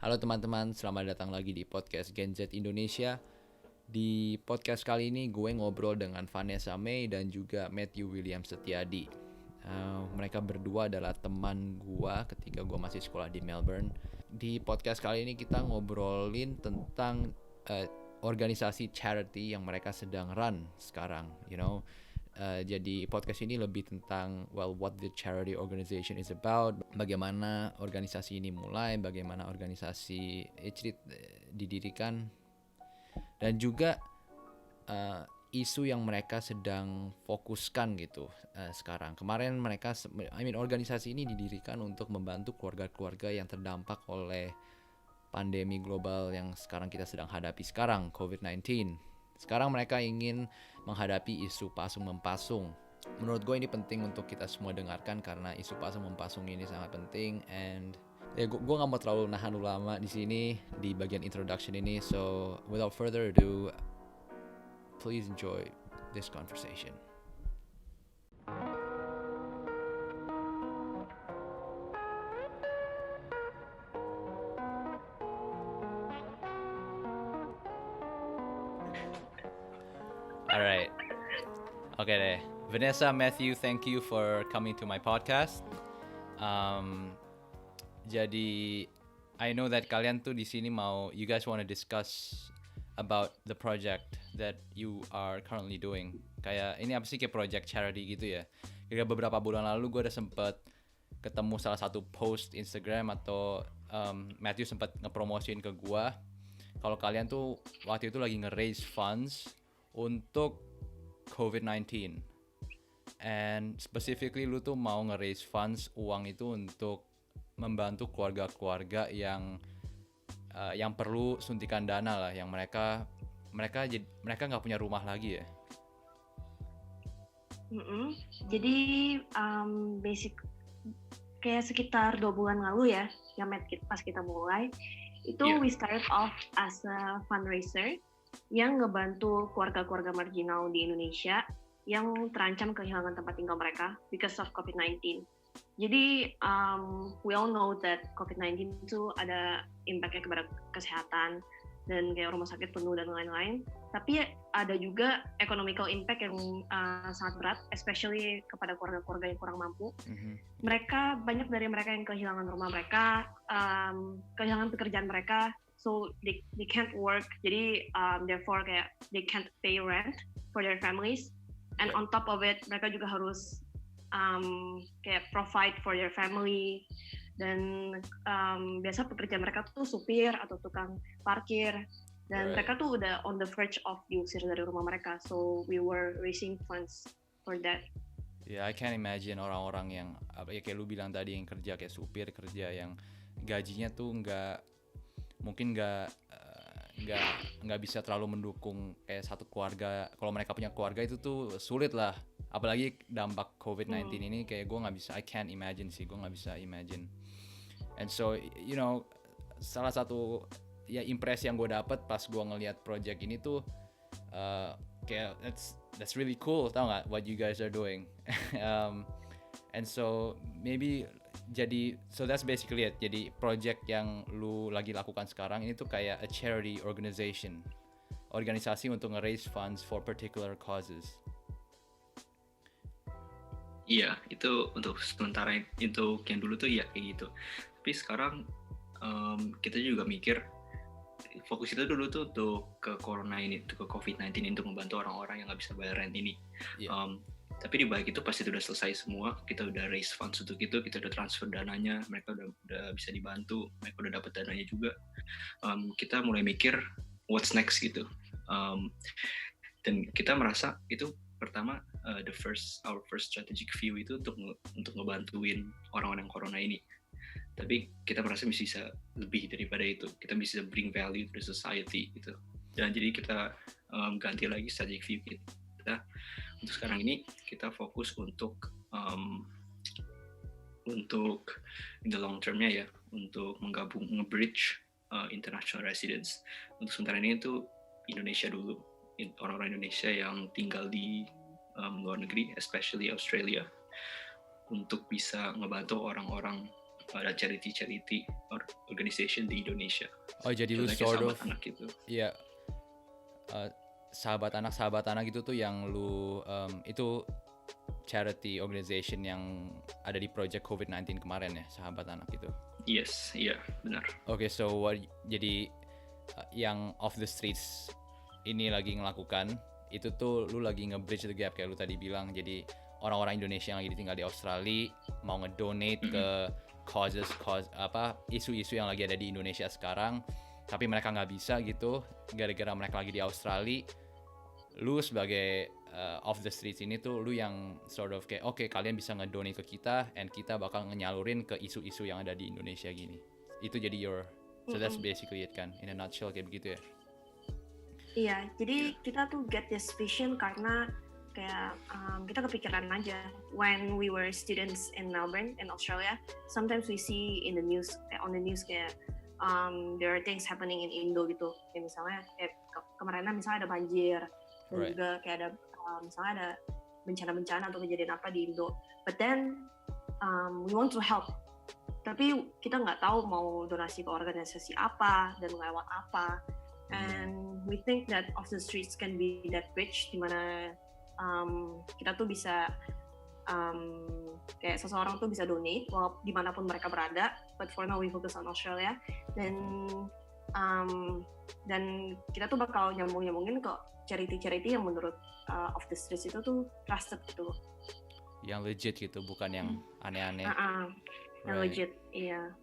Halo teman-teman, selamat datang lagi di podcast Gen Z Indonesia. Di podcast kali ini gue ngobrol dengan Vanessa May dan juga Matthew William Setiadi. Mereka berdua adalah teman gue ketika gue masih sekolah di Melbourne. Di podcast kali ini kita ngobrolin tentang organisasi charity yang mereka sedang run sekarang, jadi podcast ini lebih tentang what the charity organization is about, bagaimana organisasi ini mulai, bagaimana organisasi didirikan, dan juga isu yang mereka sedang fokuskan gitu sekarang. Kemarin organisasi ini didirikan untuk membantu keluarga-keluarga yang terdampak oleh pandemi global yang sekarang kita sedang hadapi sekarang, COVID-19. Sekarang mereka ingin menghadapi isu pasung-mempasung. Menurut gue ini penting untuk kita semua dengarkan karena isu pasung-mempasung ini sangat penting. And gue gak mau terlalu nahan lama di sini di bagian introduction ini. So without further ado, please enjoy this conversation. Alright. Okay deh. Vanessa, Matthew, thank you for coming to my podcast. Jadi I know that kalian tuh di sini you guys want to discuss about the project that you are currently doing. Kayak ini apa sih, kayak project charity gitu ya. Kayak beberapa bulan lalu gue udah sempet ketemu salah satu post Instagram atau Matthew sempat ngepromosin ke gue kalau kalian tuh waktu itu lagi nge-raise funds untuk COVID-19. And specifically lu tuh mau nge-raise funds, uang itu untuk membantu keluarga-keluarga yang perlu suntikan dana lah, yang mereka nggak punya rumah lagi ya. Jadi basic kayak sekitar 2 bulan lalu ya, yang pas kita mulai itu we started off as a fundraiser yang ngebantu keluarga-keluarga marginal di Indonesia yang terancam kehilangan tempat tinggal mereka because of COVID-19. Jadi we all know that COVID-19 itu ada impact-nya kepada kesehatan dan kayak rumah sakit penuh dan lain-lain. Tapi ada juga economical impact yang sangat berat, especially kepada keluarga-keluarga yang kurang mampu. Banyak dari mereka yang kehilangan rumah mereka, kehilangan pekerjaan mereka, so they can't work. Jadi therefore kayak they can't pay rent for their families. And on top of it, mereka juga harus kayak provide for their family. Dan biasa pekerjaan mereka tuh supir atau tukang parkir. Dan mereka tuh udah on the verge of diusir dari rumah mereka. So we were raising funds for that. Yeah, I can imagine orang-orang yang kayak lu bilang tadi, yang kerja kayak supir, kerja yang gajinya tuh mungkin nggak bisa terlalu mendukung kayak satu keluarga. Kalau mereka punya keluarga itu tuh sulit lah, apalagi dampak COVID-19 ini kayak gue nggak bisa, I can't imagine sih, gue nggak bisa imagine. And so salah satu ya impresi yang gue dapet pas gue ngelihat project ini tuh kayak that's really cool, tau nggak, what you guys are doing. And so maybe so that's basically it. Jadi project yang lu lagi lakukan sekarang ini tuh kayak a charity organization, organisasi untuk nge-raise funds for particular causes. Iya, itu untuk sementara, untuk yang dulu tuh ya kayak gitu. Tapi sekarang kita juga mikir fokus kita dulu tuh untuk ke corona ini, untuk ke COVID-19, untuk membantu orang-orang yang nggak bisa bayar rent ini. Tapi di balik itu pasti udah selesai semua, kita udah raise funds untuk itu, kita udah transfer dananya, mereka udah bisa dibantu, mereka udah dapat dananya juga. Kita mulai mikir what's next gitu. Dan kita merasa itu pertama our first strategic view itu untuk ngebantuin orang-orang corona ini. Tapi kita merasa bisa lebih daripada itu. Kita bisa bring value to the society gitu. Dan jadi kita ganti lagi strategic view kita. Untuk sekarang ini kita fokus untuk in the long termnya ya, untuk nge-bridge international residents. Untuk sementara ini itu Indonesia dulu, orang-orang Indonesia yang tinggal di luar negeri, especially Australia, untuk bisa ngebantu orang-orang ada charity organization di Indonesia. Oh jadi lu Contohnya kayak sort Sahabat of Anak gitu. ya sahabat anak itu tuh yang lu itu charity organization yang ada di project COVID-19 kemarin ya, Sahabat Anak itu. Yes, iya benar. Okay, so jadi yang off the streets ini lagi ngelakukan itu tuh lu lagi nge-bridge the gap kayak lu tadi bilang. Jadi orang-orang Indonesia yang lagi tinggal di Australia mau ngedonate ke cause isu-isu yang lagi ada di Indonesia sekarang, tapi mereka nggak bisa gitu gara-gara mereka lagi di Australia. Lu sebagai off the streets ini tuh lu yang sort of kayak oke, kalian bisa ngedonate ke kita and kita bakal nyalurin ke isu-isu yang ada di Indonesia gini. Itu jadi so that's basically it kan, in a nutshell kayak begitu ya. Iya, jadi kita tuh get this vision karena kayak kita kepikiran aja when we were students in Melbourne in Australia. Sometimes we see in the news, on the news kayak there are things happening in Indo gitu. Kayak misalnya kayak kemarin misalnya ada banjir dan juga kayak ada misalnya ada bencana-bencana atau kejadian apa di Indo. But then we want to help. Tapi kita nggak tahu mau donasi ke organisasi apa dan lewat apa. And we think that off the streets can be that bridge di mana kita tuh bisa kayak seseorang tuh bisa donate dimanapun mereka berada. But for now we focus on Australia. Dan kita tuh bakal nyambungin ke charity yang menurut off the streets itu tuh trusted gitu. Yang legit gitu, bukan yang aneh-aneh. Yang legit, iya.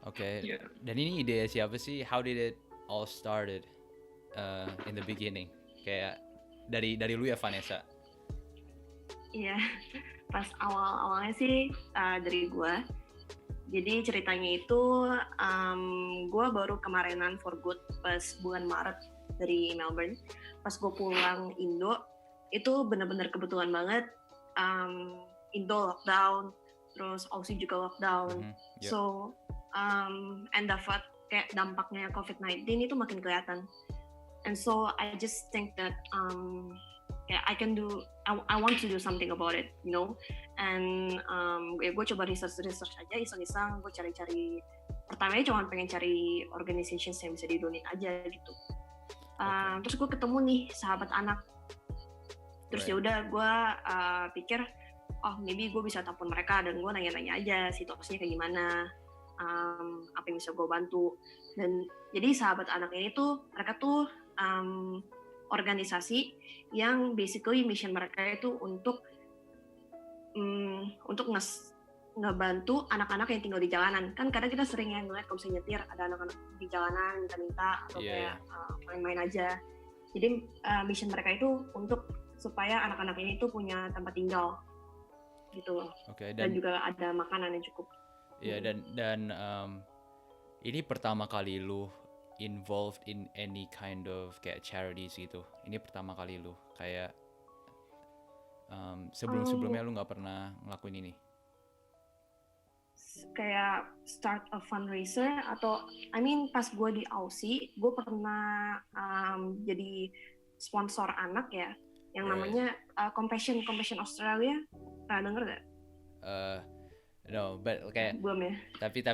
Oke. Dan ini ide siapa sih? How did it all started in the beginning? Kayak dari lu ya, Vanessa? Iya, pas awalnya sih dari gue. Jadi ceritanya itu gue baru kemarinan for good pas bulan Maret dari Melbourne. Pas gue pulang Indo, itu benar-benar kebetulan banget. Indo lockdown, terus Aussie juga lockdown. So, and kayak dampaknya COVID-19 itu makin kelihatan. And so I just think that I want to do something about it, you know. And gue coba research aja, iseng-iseng gue cari-cari. Pertamanya cuma pengen cari organizations yang bisa didonate aja gitu. Terus gue ketemu nih Sahabat Anak. Terus ya udah gue pikir, oh maybe gue bisa telepon mereka dan gue nanya-nanya aja situasinya kayak gimana, apa yang bisa gue bantu. Dan jadi Sahabat Anak ini tuh mereka tuh organisasi yang basically mission mereka itu untuk ngebantu anak-anak yang tinggal di jalanan. Kan kadang kita sering yang ngeliat kalau misalnya nyetir ada anak-anak di jalanan minta-minta atau kayak main-main aja. Jadi mission mereka itu untuk supaya anak-anak ini tuh punya tempat tinggal gitu. Dan juga ada makanan yang cukup. Iya, dan ini pertama kali lu involved in any kind of kayak charities gitu. Ini pertama kali lu kayak sebelumnya lu nggak pernah ngelakuin ini? Kayak start a fundraiser atau pas gue di Aussie, gue pernah jadi sponsor anak ya, yang namanya Compassion Australia. Pernah denger gak? No, but kayak belum ya. Tapi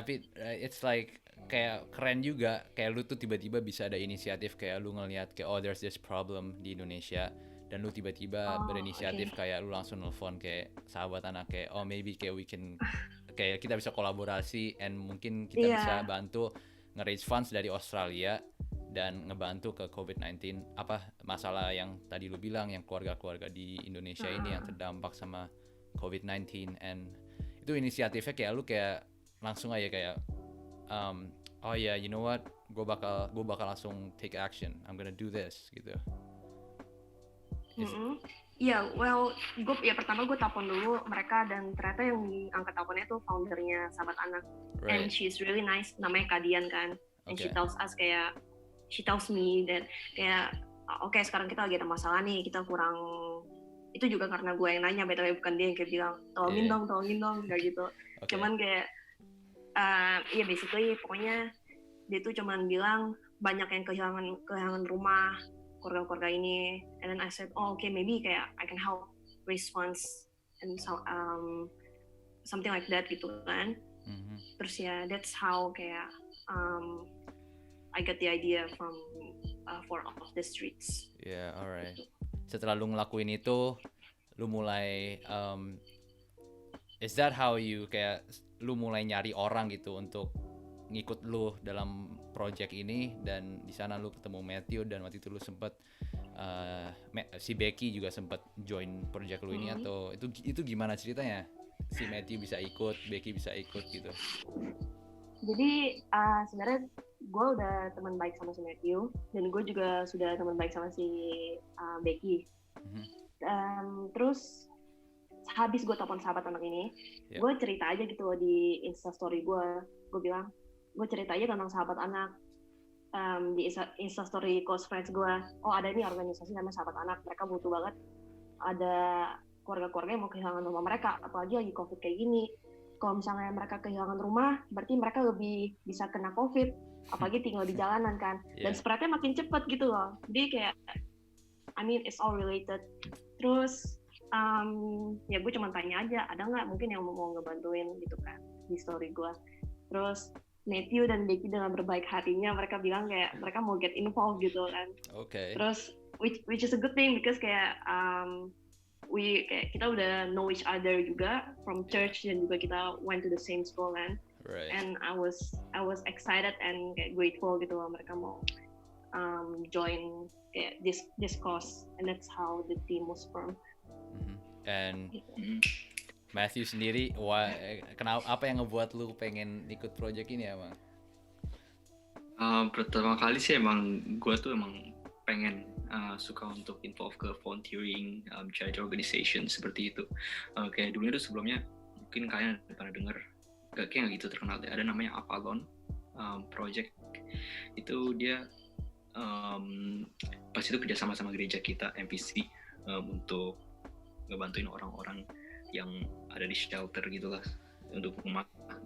it's like kayak keren juga, kayak lu tuh tiba-tiba bisa ada inisiatif kayak lu ngelihat kayak there's this problem di Indonesia dan lu tiba-tiba berinisiatif kayak lu langsung nelfon kayak Sahabat Anak kayak maybe kayak we can kayak kita bisa kolaborasi and mungkin kita bisa bantu nge-raise funds dari Australia dan ngebantu ke COVID-19 masalah yang tadi lu bilang yang keluarga-keluarga di Indonesia ini yang terdampak sama COVID-19. And itu inisiatifnya kayak lu kayak langsung aja kayak you know what, gue bakal langsung take action, I'm gonna do this gitu. Pertama gue telepon dulu mereka dan ternyata yang diangkat teleponnya tuh foundernya Sahabat Anak, and she's really nice, namanya Kadian kan, and she tells me that kayak okay, sekarang kita lagi ada masalah nih, kita kurang, itu juga karena gue yang nanya, btw bukan dia yang kayak bilang tolongin dong kayak gitu. Cuman kayak basically pokoknya dia tuh cuman bilang banyak yang kehilangan rumah keluarga ini, and then I said okay, maybe kayak I can help raise funds and something like that gitu kan. Terus ya that's how kayak I got the idea from for Off the Streets. Yeah, alright. Setelah lu ngelakuin itu, lu mulai is that how you kayak lu mulai nyari orang gitu untuk ngikut lu dalam project ini, dan di sana lu ketemu Matthew, dan waktu itu lu sempet si Becky juga sempet join project lu ini, atau itu gimana ceritanya? Si Matthew bisa ikut, Becky bisa ikut gitu. Jadi sebenarnya gue udah teman baik sama si Matthew, dan gue juga sudah teman baik sama si Becky. Terus habis gue telepon sahabat anak ini, gue cerita aja gitu loh di Instastory gue bilang, gue cerita aja tentang sahabat anak di Instastory close friends gue. Oh, ada ini organisasi namanya sahabat anak, mereka butuh banget ada keluarga-keluarga yang mau kehilangan rumah mereka, apalagi lagi COVID kayak gini. Kalau misalnya mereka kehilangan rumah, berarti mereka lebih bisa kena COVID, apalagi tinggal di jalanan kan. Dan spreadnya makin cepat gitu loh. Jadi kayak, I mean it's all related. Terus ya gue cuma tanya aja, ada nggak mungkin yang mau ngebantuin gitu kan di story gue. Terus Matthew dan Becky dengan berbaik hatinya mereka bilang kayak mereka mau get involved gitu kan. Okay. Terus which is a good thing because kayak kita udah know each other juga from church, dan juga kita went to the same school kan. Right. And I was excited and kayak grateful gitu loh mereka mau join kayak this cause, and that's how the team was formed. And Matthew sendiri, kenapa, apa yang ngebuat lu pengen ikut project ini ya, Bang? Pertama kali sih emang gue tuh emang pengen suka untuk involve ke volunteering, charity organization seperti itu. Kayak dulu itu sebelumnya mungkin kalian pernah dengar, kayak nggak gitu terkenal deh, ada namanya Avalon project. Itu dia pas itu kerja sama gereja kita MPC untuk ngebantuin orang-orang yang ada di shelter gitulah, untuk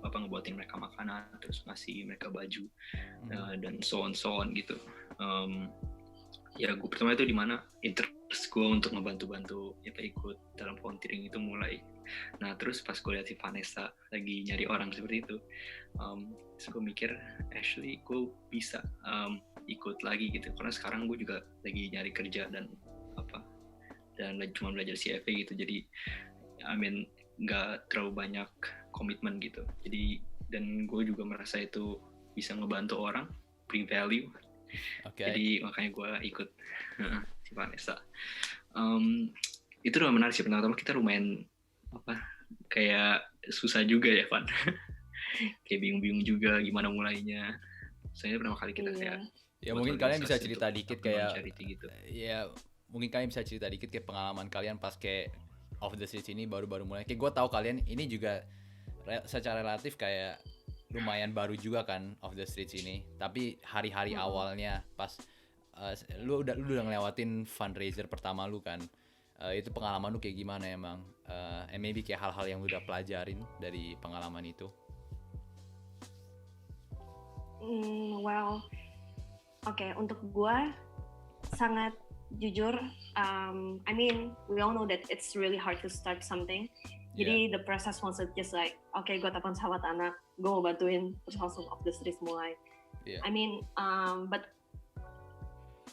ngebuatin mereka makanan, terus ngasih mereka baju dan so on gitu. Ya gue pertama itu dimana interest gue untuk ngebantu-bantu ya ikut dalam volunteering itu mulai. Nah terus pas gue lihat si Vanessa lagi nyari orang seperti itu, terus gue mikir actually gue bisa ikut lagi gitu, karena sekarang gue juga lagi nyari kerja dan cuma belajar CFA gitu, jadi I mean nggak terlalu banyak komitmen gitu. Jadi dan gue juga merasa itu bisa ngebantu orang, bring value. Okay. Jadi makanya gue ikut si Vanessa. Itu udah menarik sih. Pertama kita lumayan kayak susah juga ya, Van. Kayak bingung-bingung juga gimana mulainya. Soalnya pertama kali kita kayak mungkin kalian bisa cerita dikit kayak gitu. Ya mungkin kalian bisa cerita dikit kayak pengalaman kalian pas kayak Off the Streets ini baru mulai. Kayak gue tahu kalian ini juga secara relatif kayak lumayan baru juga kan Off the Streets ini. Tapi hari-hari awalnya pas lu udah ngelewatin fundraiser pertama lu kan. Itu pengalaman lu kayak gimana emang? And maybe kayak hal-hal yang lu udah pelajarin dari pengalaman itu. Well, oke, untuk gue sangat jujur, I mean, we all know that it's really hard to start something. Jadi the process was just like, okay, gue telepon sahabat anak, gue mau bantuin, terus langsung Off the Streets mulai. I mean, but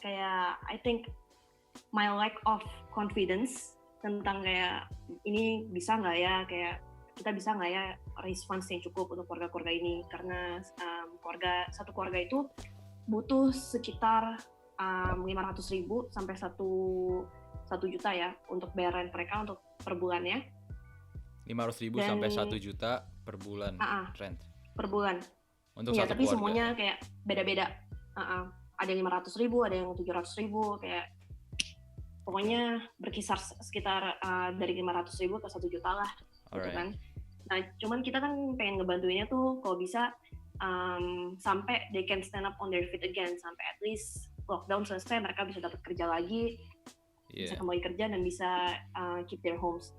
kayak I think my lack of confidence tentang kayak ini bisa nggak ya, kayak kita bisa nggak ya raise funds yang cukup untuk keluarga-keluarga ini, karena satu keluarga itu butuh sekitar 500.000 sampai 1 juta ya untuk bayaran mereka untuk per bulannya. 500.000 sampai 1 juta per bulan rent. Per bulan. Untuk ya, satu tapi keluarga. Semuanya kayak beda-beda. Ada yang 500.000, ada yang 700.000, kayak pokoknya berkisar sekitar dari 500.000 ke 1 juta lah. Gitu kan. Nah, cuman kita kan pengen ngebantuinnya tuh kalau bisa sampai they can stand up on their feet again, sampai at least lockdown selesai mereka bisa dapat kerja lagi, bisa kembali kerja dan bisa keep their homes.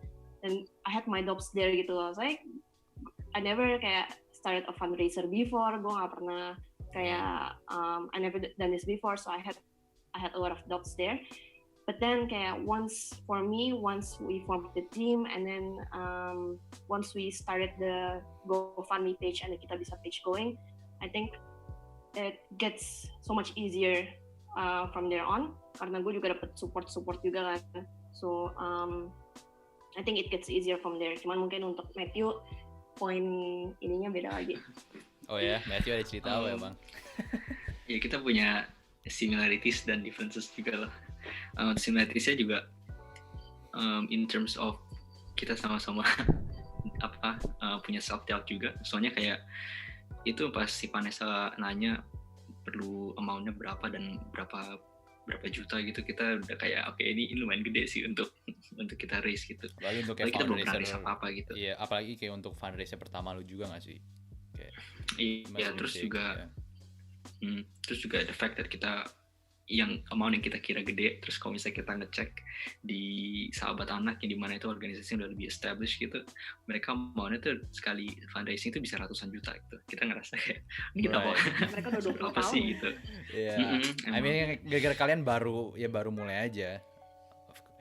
Dan I had my doubts there gitu loh. Saya I never kayak started a fundraiser before, gue nggak pernah kayak I never done this before, so I had a lot of doubts there. But then kayak once we formed the team and then once we started the GoFundMe page and kita bisa page going, I think it gets so much easier from there on karena gue juga dapet support juga kan. So I think it gets easier from there. Cuman mungkin untuk Matthew poin ininya beda lagi. Oh ya, Matthew ada cerita apa ya bang? Ya kita punya similarities dan differences juga lah. Similarities-nya juga in terms of kita sama-sama punya self doubt juga. Soalnya kayak itu pas si Vanessa nanya perlu amount-nya berapa dan berapa juta gitu, kita udah kayak oke, ini lumayan gede sih untuk kita raise gitu. Apalagi untuk kayak kita belum pernah fundraiser raise apa gitu. Iya, apalagi kayak untuk fundraiser pertama lu juga nggak sih? Iya, terus juga terus juga the fact that kita yang amount yang kita kira gede, terus kalau misalnya kita ngecek di Sahabat Anak yang dimana itu organisasi udah lebih established gitu, mereka maunya tuh sekali fundraising itu bisa ratusan juta gitu. Kita ngerasa kayak ini kita mereka udah 20 apa tahun sih gitu. Iya. I mean gara-gara kalian baru mulai aja.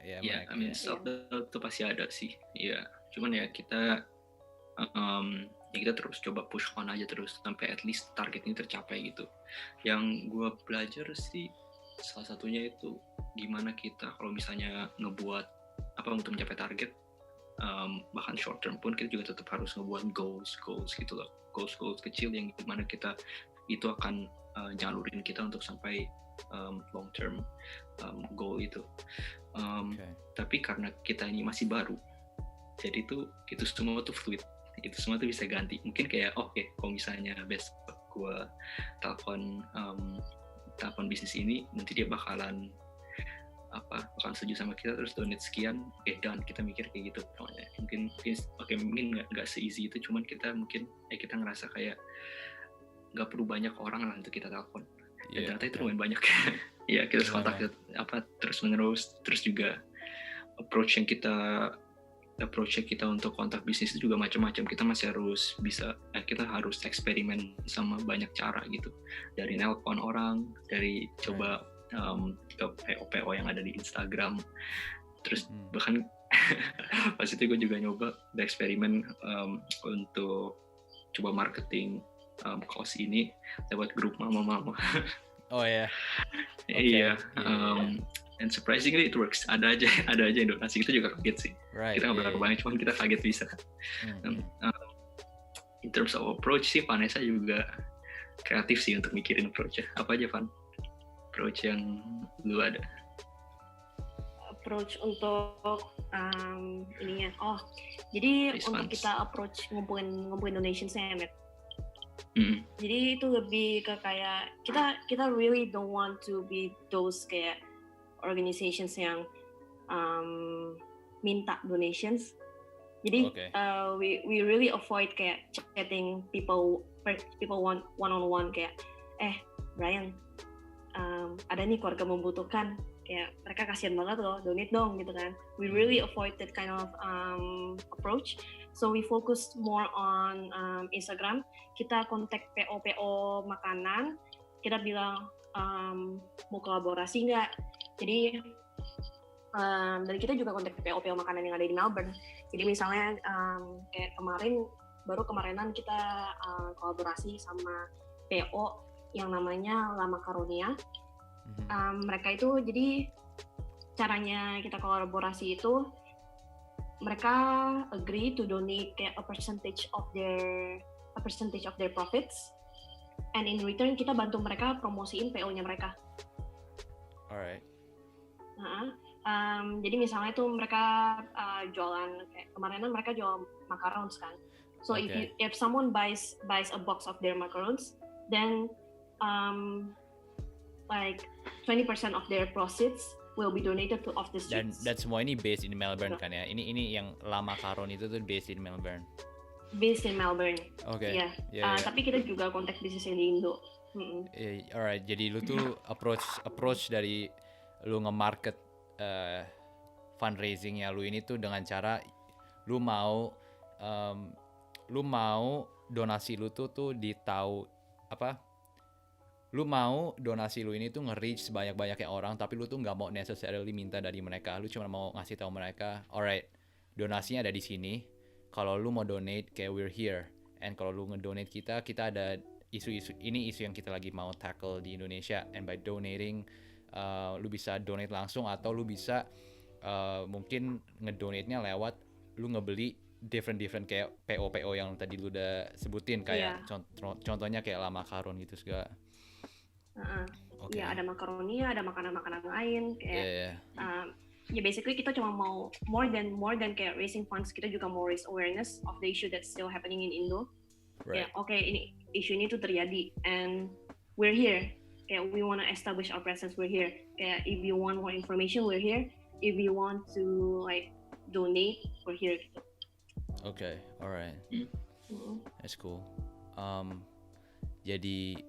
Iya, I mean self-doubt itu pasti ada sih. Iya, cuman ya kita kita terus coba push on aja terus sampai at least target ini tercapai gitu. Yang gue belajar sih salah satunya itu gimana kita kalau misalnya ngebuat untuk mencapai target, bahkan short term pun kita juga tetap harus ngebuat goals gitu loh, goals kecil yang gimana kita itu akan jalurin kita untuk sampai long term goal itu. Tapi karena kita ini masih baru, jadi itu semua tuh fluid, itu semua tuh bisa ganti. Mungkin kayak kalau misalnya besok gue telepon bisnis ini, nanti dia bakalan setuju sama kita terus donate sekian, dan kita mikir kayak gitu. Mungkin nggak se-easy itu, cuman kita mungkin kita ngerasa kayak nggak perlu banyak orang lah untuk kita telepon. Dan ternyata itu lumayan banyak. Ya kita kontak terus menerus, terus juga approach kita untuk kontak bisnis itu juga macam-macam. Kita masih harus kita harus eksperimen sama banyak cara gitu, dari nelpon orang, dari coba ke PO yang ada di Instagram, terus bahkan pas itu gue juga nyoba bereksperimen untuk coba marketing kaos ini lewat grup mama-mama. Oh ya. Iya. And surprisingly it works. Ada aja yang donasi. Kita juga kaget sih. Right, kita nggak berapa banyak, cuman kita kaget bisa. In terms of approach sih, Vanessa juga kreatif sih untuk mikirin approach-nya. Apa aja, Van? Approach yang lu ada? Approach untuk ininya. Jadi Raise untuk funds. kita approach ngumpulin donations-nya ya, Matt. Jadi itu lebih ke kayak kita really don't want to be those kayak organizations yang minta donations. Jadi we really avoid kayak chatting people one-on-one kayak Brian, ada nih keluarga membutuhkan, kayak mereka kasihan banget loh, donate dong gitu kan. We really avoid that kind of approach. So we focus more on Instagram. Kita kontak PO makanan, kita bilang mau kolaborasi nggak. Jadi dan kita juga kontak PO makanan yang ada di Melbourne. Jadi misalnya kayak baru kemarinan kita kolaborasi sama PO yang namanya La Macaronia. Mereka itu jadi caranya kita kolaborasi itu mereka agree to donate kayak a percentage of their profits, and in return kita bantu mereka promosiin PO-nya mereka. Alright. Jadi misalnya tuh mereka jualan kayak kemarin mereka jual macarons kan. So if someone buys a box of their macarons, then like 20% of their proceeds will be donated to off the streets. Dan semua ini based in Melbourne kan ya? Ini yang La Macaron itu tuh based in Melbourne. Based in Melbourne. Oke. Yeah. Tapi kita juga kontak bisnis yang di Indo. Alright. Jadi lu tuh approach dari lu nge-market fundraisingnya lu ini tuh dengan cara lu mau donasi lu tuh lu mau donasi lu ini tuh nge-reach sebanyak-banyaknya orang, tapi lu tuh nggak mau necessarily minta dari mereka, lu cuma mau ngasih tahu mereka, alright, donasinya ada di sini, kalau lu mau donate kayak we're here, and kalau lu ngedonate kita ada isu-isu ini, isu yang kita lagi mau tackle di Indonesia, and by donating lu bisa donate langsung atau lu bisa mungkin ngedonate-nya lewat lu ngebeli different kayak PO yang tadi lu udah sebutin kayak contohnya kayak La Macaron gitu segala. Okay. Ya ada makaroni, ada makanan-makanan lain kayak ya basically kita cuma mau more than kayak raising funds, kita juga mau raise awareness of the issue that's still happening in Indo. Right. Ya, ini isu ini tuh terjadi and we're here. Kayak we want to establish our presence, we're here. Kayak if you want more information, we're here. If you want to like donate, we're here gitu. Okay, alright. That's cool. Jadi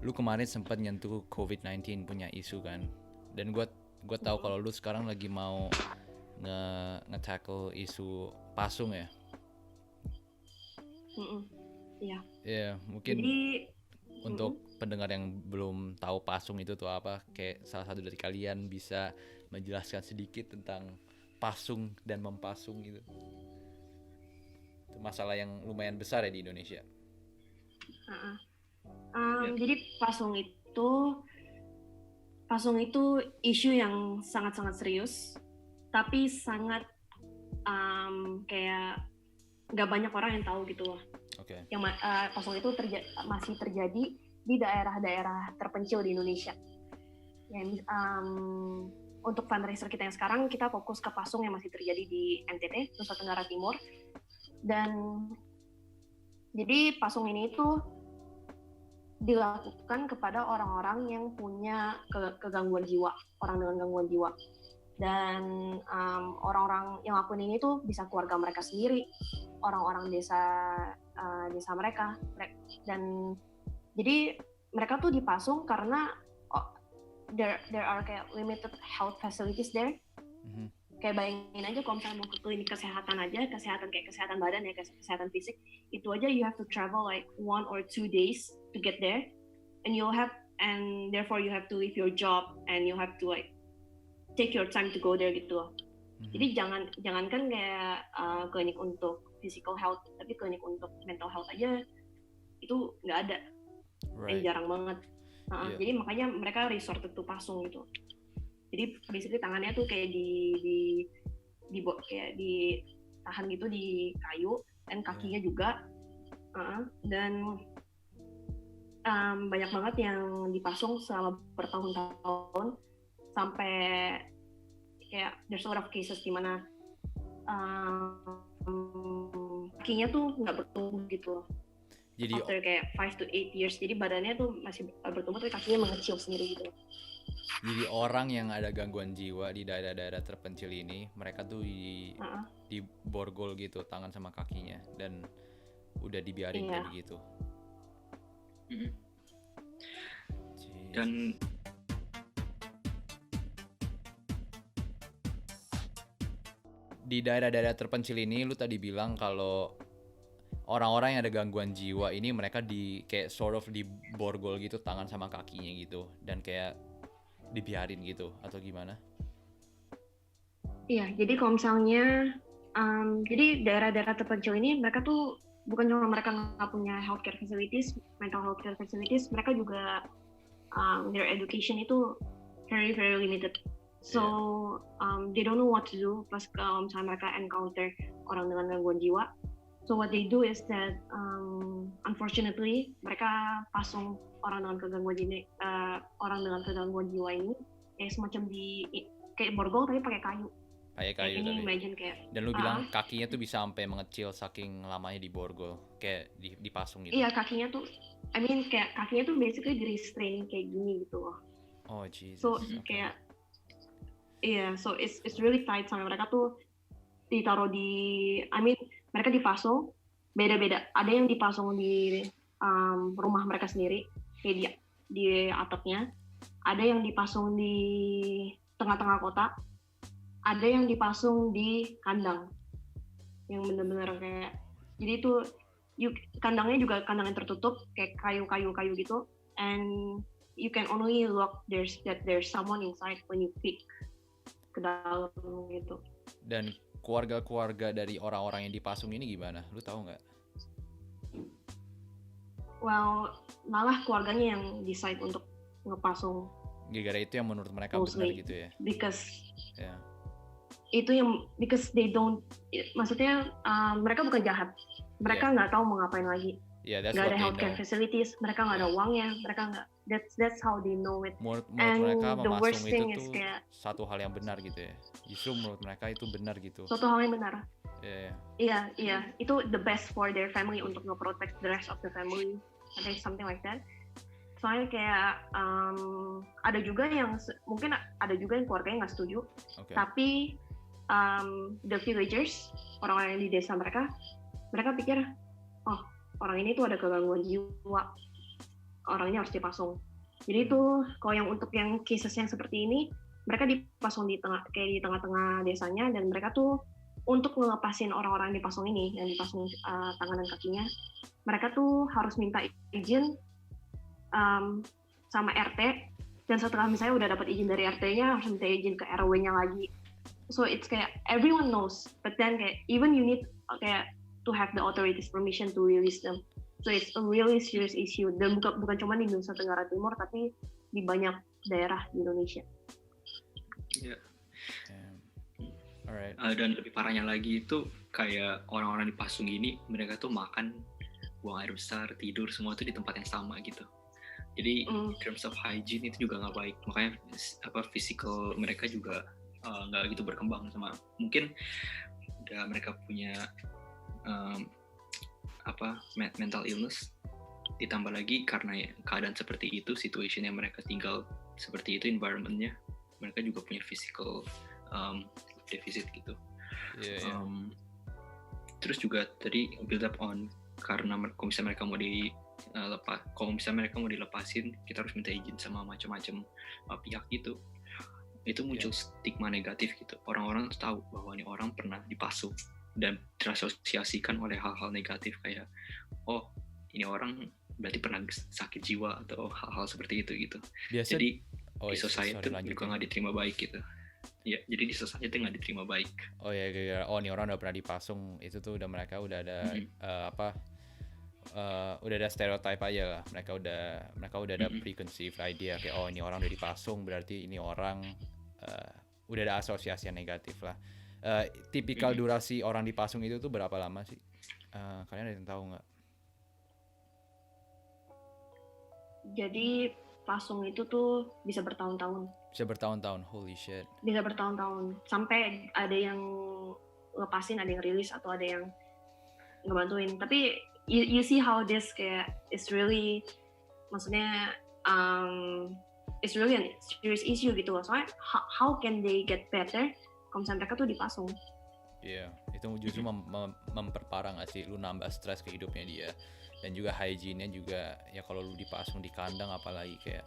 lu kemarin sempat nyentuh COVID-19 punya isu kan, dan gue tahu kalau lu sekarang lagi mau nge-tackle isu pasung ya. Iya. Yeah, mungkin jadi, untuk pendengar yang belum tahu pasung itu tuh apa, kayak salah satu dari kalian bisa menjelaskan sedikit tentang pasung dan mempasung gitu. Itu masalah yang lumayan besar ya di Indonesia. Jadi pasung itu isu yang sangat-sangat serius, tapi sangat kayak nggak banyak orang yang tahu gitu loh. Okay. Yang pasung itu masih terjadi di daerah-daerah terpencil di Indonesia. Yang untuk fundraiser kita yang sekarang kita fokus ke pasung yang masih terjadi di NTT, Nusa Tenggara Timur. Dan jadi pasung ini itu dilakukan kepada orang-orang yang punya kegangguan jiwa, orang dengan gangguan jiwa. Dan orang-orang yang lakuin ini tuh bisa keluarga mereka sendiri, orang-orang desa mereka. Dan jadi mereka tuh dipasung karena there are kayak limited health facilities there. Kayak bayangin aja kalau misalnya mau ke klinik kesehatan aja, kesehatan badan ya, kesehatan fisik, itu aja you have to travel like 1 or 2 days to get there, and therefore you have to leave your job and you have to like take your time to go there gitu loh. Jadi jangankan kayak klinik untuk physical health, tapi klinik untuk mental health aja itu nggak ada, jarang banget. Jadi makanya mereka resort to pasung gitu. Jadi basically tangannya tuh kayak kayak ditahan gitu di kayu, dan kakinya juga, dan banyak banget yang dipasung selama bertahun-tahun sampai kayak there's a lot of cases di mana kakinya tuh nggak bertumbuh gitu loh. Jadi after kayak 5 to 8 years, jadi badannya tuh masih bertumbuh tapi kakinya mengecil sendiri gitu. Jadi orang yang ada gangguan jiwa di daerah-daerah terpencil ini, mereka tuh di borgol gitu tangan sama kakinya, dan udah dibiarin kayak gitu. Dan di daerah-daerah terpencil ini, lu tadi bilang kalau orang-orang yang ada gangguan jiwa ini mereka di kayak sort of di borgol gitu tangan sama kakinya gitu, dan kayak dibiarin gitu atau gimana? Iya, jadi kalau misalnya jadi daerah-daerah terpencil ini mereka tuh bukan cuma mereka nggak punya healthcare facilities, mental healthcare facilities, mereka juga their education itu very very limited. So they don't know what to do pas kalau misalnya mereka encounter orang dengan gangguan jiwa. So what they do is that unfortunately mereka pasung orang dengan kegangguan jiwa ini kayak semacam kayak borgol tapi pakai kayu. Pakai kayu ini imagine kayak. Dan lu bilang kakinya tuh bisa sampai mengecil saking lamanya di borgol, kayak dipasung gitu. Iya, kakinya tuh kayak kakinya tuh basically di restrain kayak gini gitu loh. Oh Jesus. So kayak so it's really tight, sampai mereka tuh ditaruh mereka dipasung beda-beda. Ada yang dipasung di rumah mereka sendiri, kayak di atapnya. Ada yang dipasung di tengah-tengah kota. Ada yang dipasung di kandang. Yang benar-benar kayak, jadi itu kandangnya juga kandang yang tertutup, kayak kayu gitu. and you can only look there's someone inside when you peek ke dalam gitu. Dan keluarga-keluarga dari orang-orang yang dipasung ini gimana? Lu tahu nggak? Well, malah keluarganya yang decide untuk ngepasung. Gara-gara itu yang menurut mereka benar gitu ya? Because yeah. Itu yang because they don't, maksudnya mereka bukan jahat, mereka nggak tahu mau ngapain lagi. Nggak ada healthcare facilities, mereka nggak ada uangnya, mereka nggak. That's how they know it. Menurut And mereka the worst memasung thing itu is tuh kayak satu hal yang benar gitu ya. Justru menurut mereka itu benar gitu. Suatu hal yang benar. Iya. Itu the best for their family untuk nge-protect the rest of the family. I think something like that. Soalnya kayak ada juga yang mungkin ada juga yang keluarganya nggak setuju, tapi the villagers, orang-orang yang di desa mereka pikir, oh orang ini tuh ada gangguan jiwa, orang ini harus dipasung. Jadi itu kalau yang untuk yang cases yang seperti ini, mereka dipasung di tengah-tengah desanya, dan mereka tuh untuk ngelepasin orang-orang yang dipasung ini, yang dipasung tangan dan kakinya, mereka tuh harus minta izin sama RT, dan setelah misalnya udah dapat izin dari RT-nya, harus minta izin ke RW-nya lagi. So it's kayak everyone knows, but then kayak even you need kayak to have the authorities permission to release them. So it's a really serious issue, dan bukan cuma di Nusa Tenggara Timur, tapi di banyak daerah di Indonesia. Yeah. Alright. Dan lebih parahnya lagi itu kayak orang-orang di Pasung ini, mereka tuh makan, buang air besar, tidur, semua tuh di tempat yang sama gitu. Jadi in terms of hygiene itu juga nggak baik, makanya physical mereka juga nggak gitu berkembang. Sama mungkin udah mereka punya mental illness, ditambah lagi karena keadaan seperti itu, situation yang mereka tinggal seperti itu, environmentnya, mereka juga punya physical deficit gitu. Terus juga tadi build up on karena kalau misalnya mereka mau dilepasin, kita harus minta izin sama macam-macam pihak gitu. Itu muncul stigma negatif gitu. Orang-orang tahu bahwa ini orang pernah dipasung dan terasosiasikan oleh hal-hal negatif kayak, oh ini orang berarti pernah sakit jiwa atau hal-hal seperti itu gitu. Jadi di society juga nggak diterima baik gitu. Ya, jadi di society nggak diterima baik. Oh ya, ini orang udah pernah dipasung, itu tuh udah mereka udah ada udah ada stereotype aja lah. Mereka udah ada preconceived idea kayak ini orang udah dipasung, berarti ini orang udah ada asosiasi yang negatif lah. Tipikal durasi orang dipasung itu tuh berapa lama sih? Kalian ada yang tahu nggak? Jadi pasung itu tuh bisa bertahun-tahun. Bisa bertahun-tahun, holy shit. Bisa bertahun-tahun, sampai ada yang lepasin, ada yang rilis, atau ada yang ngebantuin. Tapi you see how this kayak is really, maksudnya it's really a serious issue gitu loh. Soalnya how can they get better kalau misalnya mereka tuh dipasung? Iya, itu justru memperparah nggak sih? Lu nambah stres ke hidupnya dia. Dan juga hygiene-nya juga, ya kalau lu dipasung di kandang apalagi kayak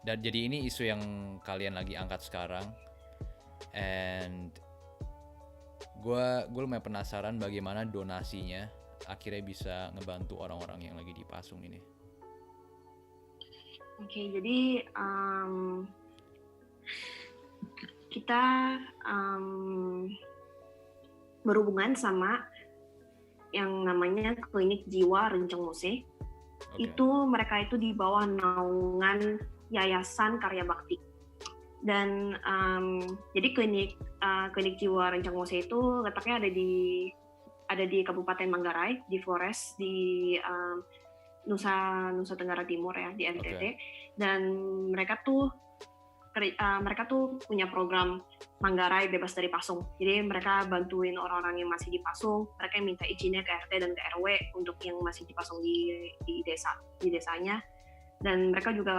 dan jadi ini isu yang kalian lagi angkat sekarang, and gue lumayan penasaran bagaimana donasinya akhirnya bisa ngebantu orang-orang yang lagi dipasung ini. Oke, jadi kita berhubungan sama yang namanya Klinik Jiwa Renceng Mose. Itu mereka itu di bawah naungan Yayasan Karya Bakti. Dan jadi klinik Jiwa Renceng Mose itu letaknya ada di Kabupaten Manggarai, di Flores, di Nusa Tenggara Timur ya, di NTT. Dan mereka tuh punya program Manggarai Bebas dari Pasung. Jadi mereka bantuin orang-orang yang masih dipasung, mereka yang minta izinnya ke RT dan ke RW untuk yang masih dipasung di desanya. Dan mereka juga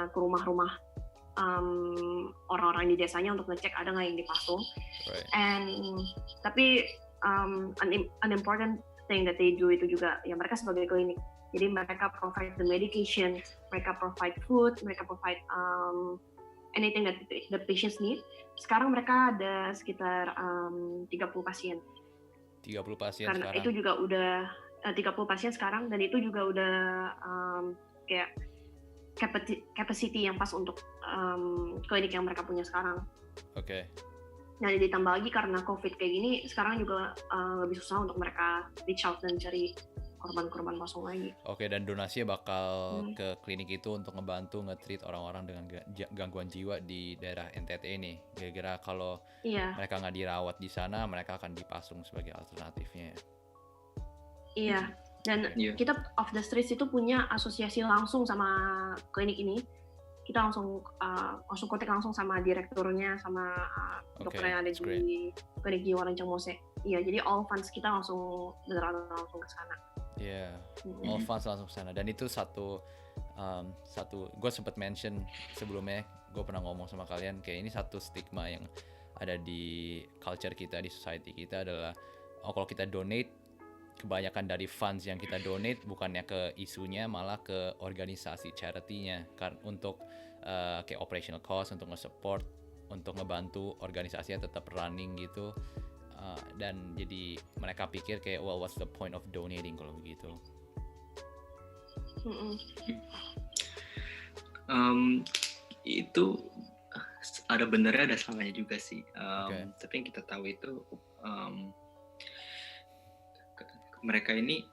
ke rumah-rumah orang-orang di desanya untuk ngecek ada nggak yang dipasung. Tapi an important thing that they do itu juga, ya mereka sebagai klinik. Jadi mereka provide the medication, mereka provide food, mereka provide anything that the patients need. Sekarang mereka ada sekitar 30 pasien. 30 pasien karena sekarang. itu juga 30 pasien sekarang, dan itu juga udah kayak capacity yang pas untuk klinik yang mereka punya sekarang. Oke. Nah, ditambah lagi karena COVID kayak gini, sekarang juga lebih susah untuk mereka reach out dan cari korban-korban kosong lagi. Oke, dan donasinya bakal ke klinik itu untuk ngebantu nge-treat orang-orang dengan gangguan jiwa di daerah NTT ini. Kira-kira kalau mereka nggak dirawat di sana, mereka akan dipasung sebagai alternatifnya. Iya, dan kita Off the Streets itu punya asosiasi langsung sama klinik ini. Kita langsung kontak langsung sama direkturnya, sama dokter yang ada di klinik jiwa Rancang Mose. Iya, jadi all funds kita langsung beneran langsung ke sana. Iya, all funds langsung ke sana. Dan itu satu gue sempat mention sebelumnya, gue pernah ngomong sama kalian kayak ini satu stigma yang ada di culture kita, di society kita adalah kalau kita donate, kebanyakan dari funds yang kita donate bukannya ke isunya, malah ke organisasi charity-nya kan, untuk kayak operational cost, untuk nge-support, untuk ngebantu organisasinya tetap running gitu. Dan jadi mereka pikir kayak well, what's the point of donating kalau begitu. Itu ada benernya ada salahnya juga sih. Tapi yang kita tahu itu mereka ini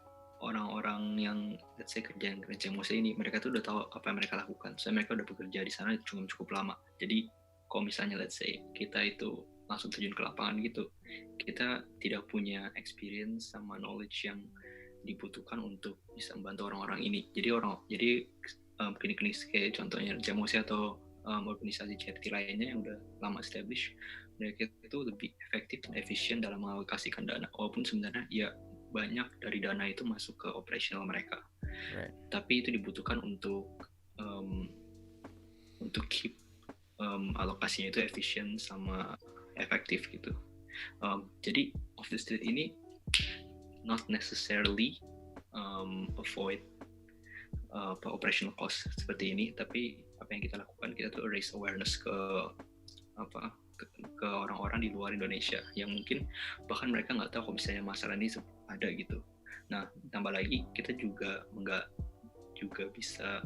orang-orang yang let's say kerja yang Rancang Mose ini, mereka tuh udah tahu apa yang mereka lakukan. Soalnya mereka udah bekerja di sana cukup lama. Jadi kalau misalnya let's say kita itu langsung terjun ke lapangan gitu, kita tidak punya experience sama knowledge yang dibutuhkan untuk bisa membantu orang-orang ini. Jadi klinik-klinik kayak contohnya Rancang Mose atau organisasi charity lainnya yang udah lama established, mereka itu lebih efektif dan efisien dalam mengalokasikan dana. Walaupun sebenarnya ya banyak dari dana itu masuk ke operasional mereka, tapi itu dibutuhkan untuk keep alokasinya itu efisien sama efektif gitu. Jadi Off the Street ini not necessarily avoid operational cost seperti ini, tapi apa yang kita lakukan, kita tuh raise awareness ke orang-orang di luar Indonesia yang mungkin bahkan mereka nggak tahu kalau misalnya masalah ini ada gitu. Nah, tambah lagi kita juga nggak juga bisa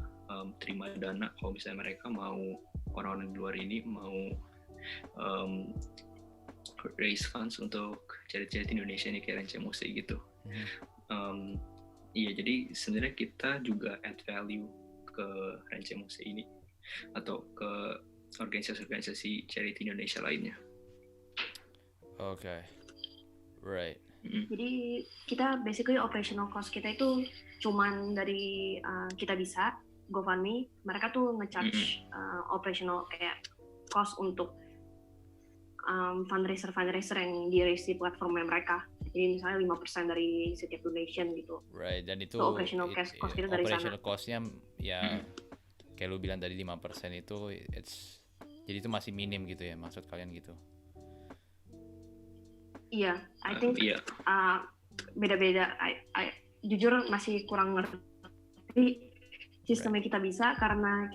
terima dana kalau misalnya mereka mau, orang-orang di luar ini mau raise funds untuk charity Indonesia ini kayak Rancang Mose gitu. Iya, jadi sebenarnya kita juga add value ke Rancang Mose ini atau ke organisasi-organisasi charity Indonesia lainnya. Okay, right. Jadi kita basically operational cost kita itu cuman dari kita bisa GoFundMe, mereka tuh nge-charge operational kayak cost untuk fundraiser yang di-raise di platformnya mereka. Jadi misalnya 5% dari setiap donation gitu. Right, dan itu operational cost kita dari sana. Operational cost-nya ya kayak lu bilang tadi 5% itu jadi itu masih minim gitu ya, maksud kalian gitu? Iya, I think beda-beda. Jujur masih kurang ngerti sistemnya kita bisa, karena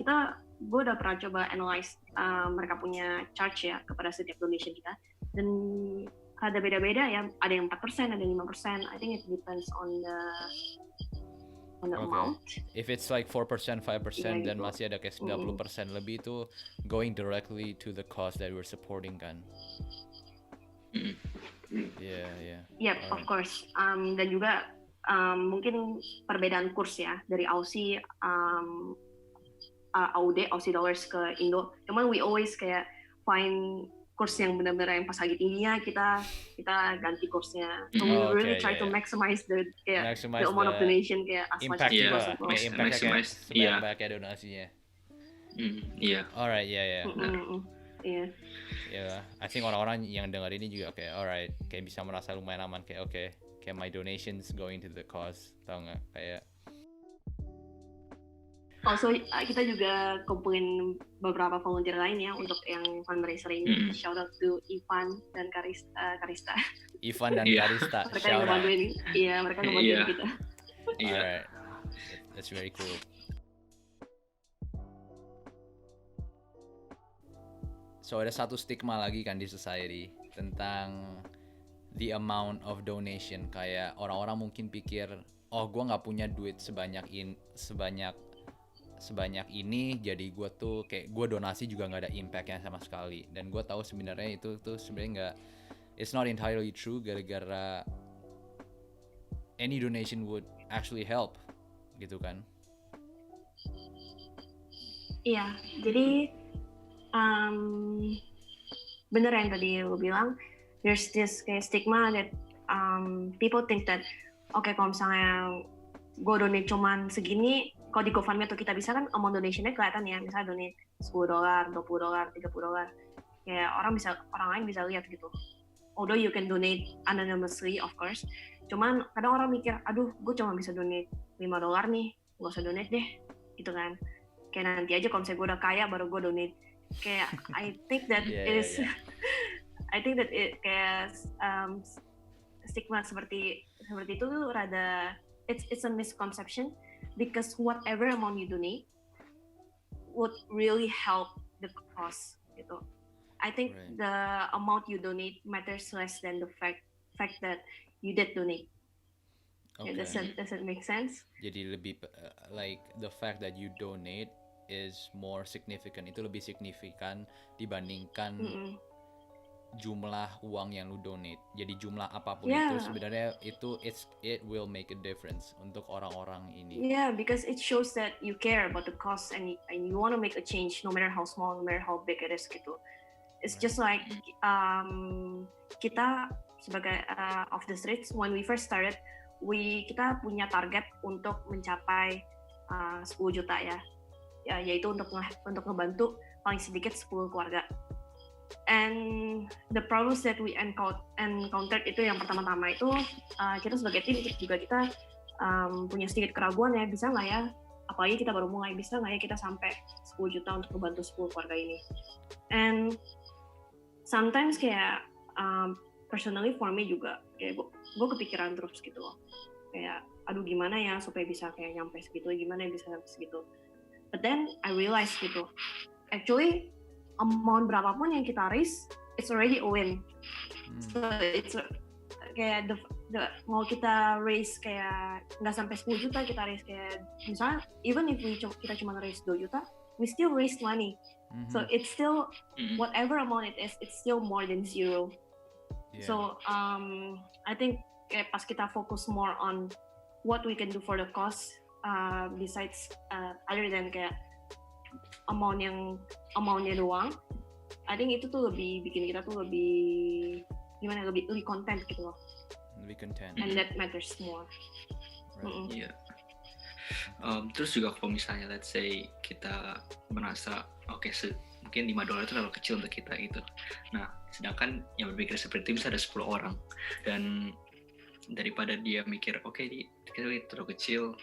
gue udah pernah coba analyze mereka punya charge ya kepada setiap donation kita, dan ada beda-beda ya, ada yang 4%, ada yang 5%. I think it depends on the amount. If it's like 4%, 5%, then gitu. masih ada kayak 90% lebih itu going directly to the cause that we're supporting kan. Yep, of course. Dan juga mungkin perbedaan kurs ya dari Aussie Aussie dollars ke Indo. Cuman we always kayak find kurs yang benar-benar yang pas lagi tingginya, kita ganti kursnya. So we really try to maximize the amount of donation kayak as much as possible. Maximize sebanyak donasinya. Alright, I think orang-orang yang dengar ini juga kayak alright, kayak bisa merasa lumayan aman, kayak kayak my donations going to the cause, tau nggak, kayak. Also kita juga kumpulin beberapa volunteer lain ya untuk yang fundraiser ini. Shout out to Ivan dan Karista. Ivan dan Karista. Mereka yang ngebantuin. Iya, mereka ngebantuin kita. Alright, that's very cool. So ada satu stigma lagi kan di society tentang the amount of donation. Kayak orang-orang mungkin pikir oh gue nggak punya duit sebanyak ini, jadi gue tuh kayak gue donasi juga nggak ada impactnya sama sekali. Dan gue tahu sebenarnya itu tuh sebenarnya nggak, it's not entirely true, gara-gara any donation would actually help gitu kan. Iya, jadi bener yang tadi lo bilang, there's this kayak stigma that people think that kalau misalnya gue donate cuman segini, kalau di GoFundMe atau kita bisa kan amount donationnya kelihatan ya, misalnya donate $10, $20, $30, kayak orang lain bisa lihat gitu. Although you can donate anonymously of course, cuman kadang orang mikir, aduh gue cuma bisa donate $5 nih, gak usah donate deh gitu kan. Kayak nanti aja kalau misalnya gue udah kaya baru gue donate. Kayak I think that I think that kayak stigma seperti itu tuh rada it's a misconception, because whatever amount you donate would really help the cause gitu. I think the amount you donate matters less than the fact that you did donate. Okay. Does it make sense? Jadi lebih like the fact that you donate is more significant, itu lebih signifikan dibandingkan jumlah uang yang lu donate. Jadi jumlah apapun itu sebenarnya it will make a difference untuk orang-orang ini. Yeah, because it shows that you care about the cause and you want to make a change, no matter how small, no matter how big it is gitu. It's just like kita sebagai Off the Streets, when we first started, kita punya target untuk mencapai 10 juta ya, yaitu untuk ngebantu paling sedikit 10 keluarga. And the problems that we encountered itu yang pertama-tama itu kita sebagai tim juga kita punya sedikit keraguan ya, bisa nggak ya, apalagi kita baru mulai, bisa nggak ya kita sampai 10 juta untuk membantu 10 keluarga ini. And sometimes kayak personally for me juga kayak gue kepikiran terus gitu loh, kayak aduh gimana ya supaya bisa kayak nyampe segitu, gimana ya bisa sampai segitu. But then I realized gitu, actually amount berapapun yang kita raise, it's already a win. So it's kayak the mau kita raise kayak nggak sampai 10 juta, kita raise kayak misalnya even if kita cuma raise 2 juta, we still raise money. So it's still whatever amount it is, it's still more than zero. Yeah. So I think kayak pas kita fokus more on what we can do for the cause, besides other than kayak amountnya doang, I think itu tuh lebih bikin kita tuh lebih gimana, lebih content gitu loh. Lebih content. And that matters more. Right. Iya. Terus juga kalau misalnya let's say kita merasa mungkin $5 itu terlalu kecil untuk kita gitu. Nah, sedangkan yang berpikir seperti itu bisa ada 10 orang, dan daripada dia mikir kita terlalu kecil,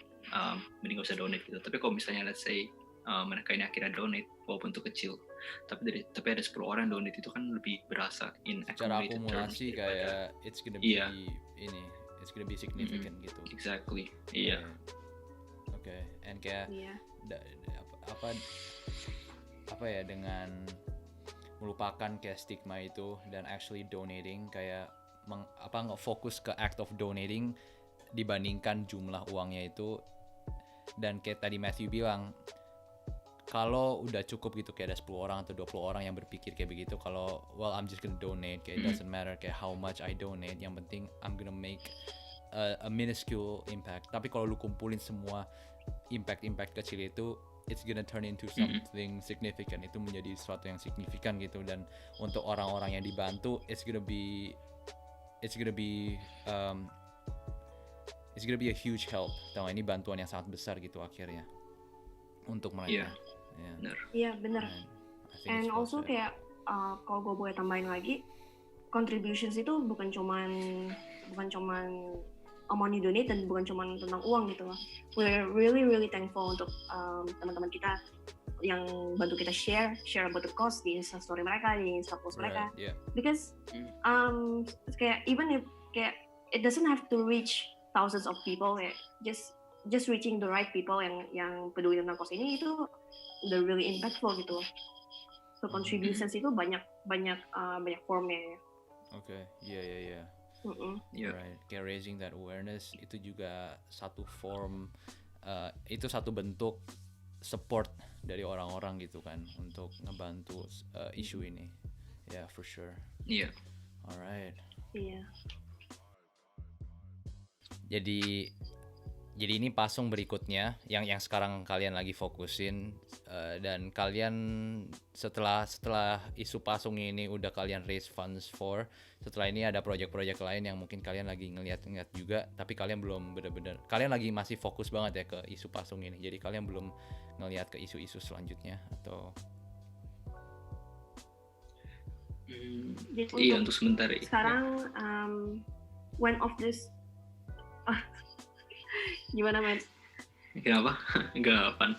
mending gak usah donate gitu. Tapi kalau misalnya let's say mereka ini akhirnya donate walaupun itu kecil, tapi ada 10 orang yang donate, itu kan lebih berasa in secara akumulasi kayak it's gonna be it's gonna be significant gitu. Exactly. Iya. Okay. And kayak apa ya, dengan melupakan kayak stigma itu dan actually donating, kayak nge-fokus ke act of donating dibandingkan jumlah uangnya itu. Dan kayak tadi Matthew bilang, kalau udah cukup gitu kayak ada 10 orang atau 20 orang yang berpikir kayak begitu, kalau I'm just gonna donate, kayak doesn't matter kayak how much I donate, yang penting I'm gonna make a minuscule impact. Tapi kalau lu kumpulin semua impact kecil itu, it's gonna turn into something significant. Itu menjadi sesuatu yang signifikan gitu, dan untuk orang-orang yang dibantu, it's gonna be a huge help. Tahu, ini bantuan yang sangat besar gitu akhirnya untuk mereka. Iya benar. And also kayak kalau gue boleh tambahin lagi, contributions itu bukan cuman amount you donate dan bukan cuman tentang uang gitu loh. We're really thankful untuk teman-teman kita yang bantu kita share about the cause di Instastory mereka, di Instapost mereka. Because kayak even if kayak it doesn't have to reach thousands of people, kayak just reaching the right people yang peduli tentang cause ini, itu udah really impactful gitu loh. So contributions itu banyak formnya ya. Okay, yeah. Yeah. Right, kayak raising that awareness itu juga satu form, itu satu bentuk support dari orang-orang gitu kan untuk ngebantu isu ini. Yeah, for sure. Iya. Alright. Iya. Jadi ini pasung berikutnya yang sekarang kalian lagi fokusin, dan kalian setelah isu pasung ini udah kalian raise funds for, setelah ini ada proyek-proyek lain yang mungkin kalian lagi ngeliat juga, tapi kalian belum bener-bener, kalian lagi masih fokus banget ya ke isu pasung ini, jadi kalian belum ngeliat ke isu-isu selanjutnya atau? Iya, untuk sebentar ya. Sekarang one of this gimana men? Kenapa? Enggak apaan.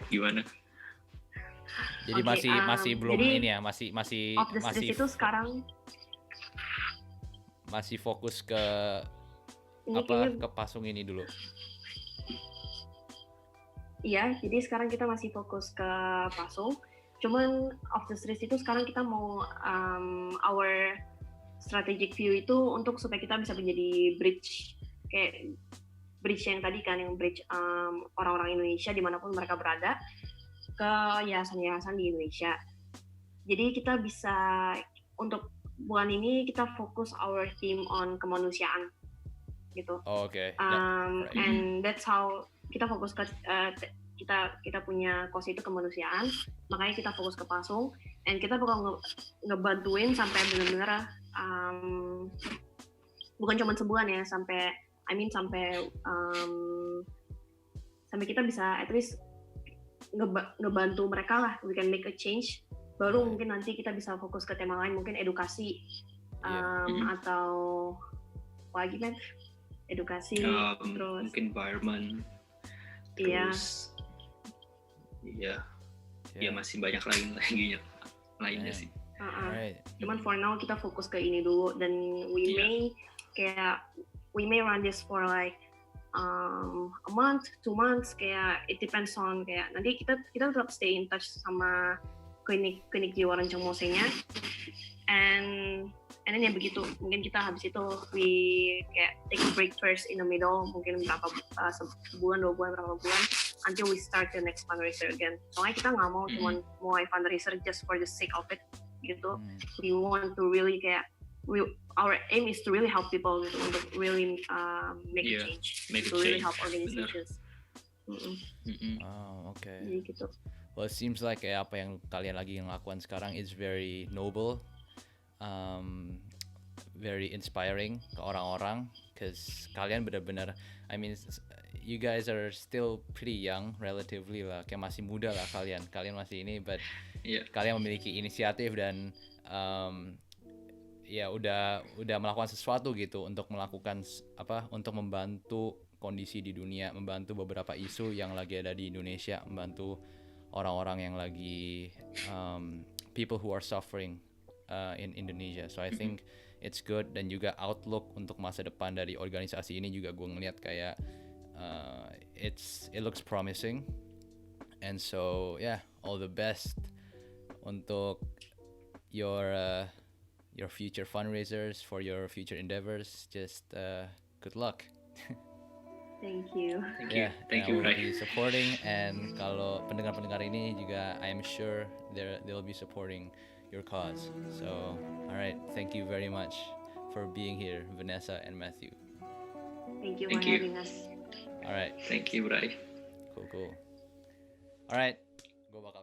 Gimana? Jadi masih belum jadi ini ya, masih of the stress itu sekarang masih fokus ke ini apa, ke pasung ini dulu. Iya, jadi sekarang kita masih fokus ke pasung. Cuman of the stress itu sekarang kita mau our strategic view itu untuk supaya kita bisa menjadi bridge, kayak bridge yang tadi kan, yang bridge orang-orang Indonesia dimanapun mereka berada ke yayasan-yayasan di Indonesia. Jadi kita bisa, untuk bulan ini kita fokus our theme on kemanusiaan gitu. Oh, oke. Right. And that's how kita fokus ke kita punya course itu kemanusiaan, makanya kita fokus ke pasung, and kita bakal ngebantuin sampai benar-benar bukan cuma sebulan ya, sampai kita bisa at least ngebantu mereka lah, we can make a change. Baru mungkin nanti kita bisa fokus ke tema lain, mungkin edukasi atau apa lagi kan, edukasi, terus mungkin environment, terus ya masih banyak lainnya sih. Right. Cuman for now kita fokus ke ini dulu, dan we may run this for like a month, 2 months, kayak it depends on, kayak nanti kita tetap stay in touch sama klinik jiwa Rancang Mosenya, and then ya begitu, mungkin kita habis itu we kayak take a break first in the middle, mungkin berapa sebulan, 2 bulan, berapa bulan, until we start the next fundraiser again. Soalnya kita nggak mau cuma mulai fundraiser just for the sake of it gitu. We want to really kayak our aim is to really help people gitu, untuk really make a change, really help organizations. Oh, okay. Jadi gitu. Well, it seems like kayak apa yang kalian lagi ngelakukan sekarang is very noble, very inspiring ke orang-orang, cause kalian benar-benar, I mean, you guys are still pretty young, relatively lah, kayak masih muda lah kalian masih ini, but kalian memiliki inisiatif dan ya udah melakukan sesuatu gitu untuk melakukan untuk membantu kondisi di dunia, membantu beberapa isu yang lagi ada di Indonesia, membantu orang-orang yang lagi people who are suffering in Indonesia. So I think it's good, dan juga outlook untuk masa depan dari organisasi ini juga gue ngeliat kayak it looks promising, and so all the best untuk your future fundraisers, for your future endeavors. Just good luck. Thank you. Thank you. We'll be supporting, and kalau pendengar-pendengar ini juga, I am sure they'll be supporting your cause. So, all right, thank you very much for being here, Vanessa and Matthew. Thank you for having us. All right. Thank you, Bray. Cool. All right, gue bakal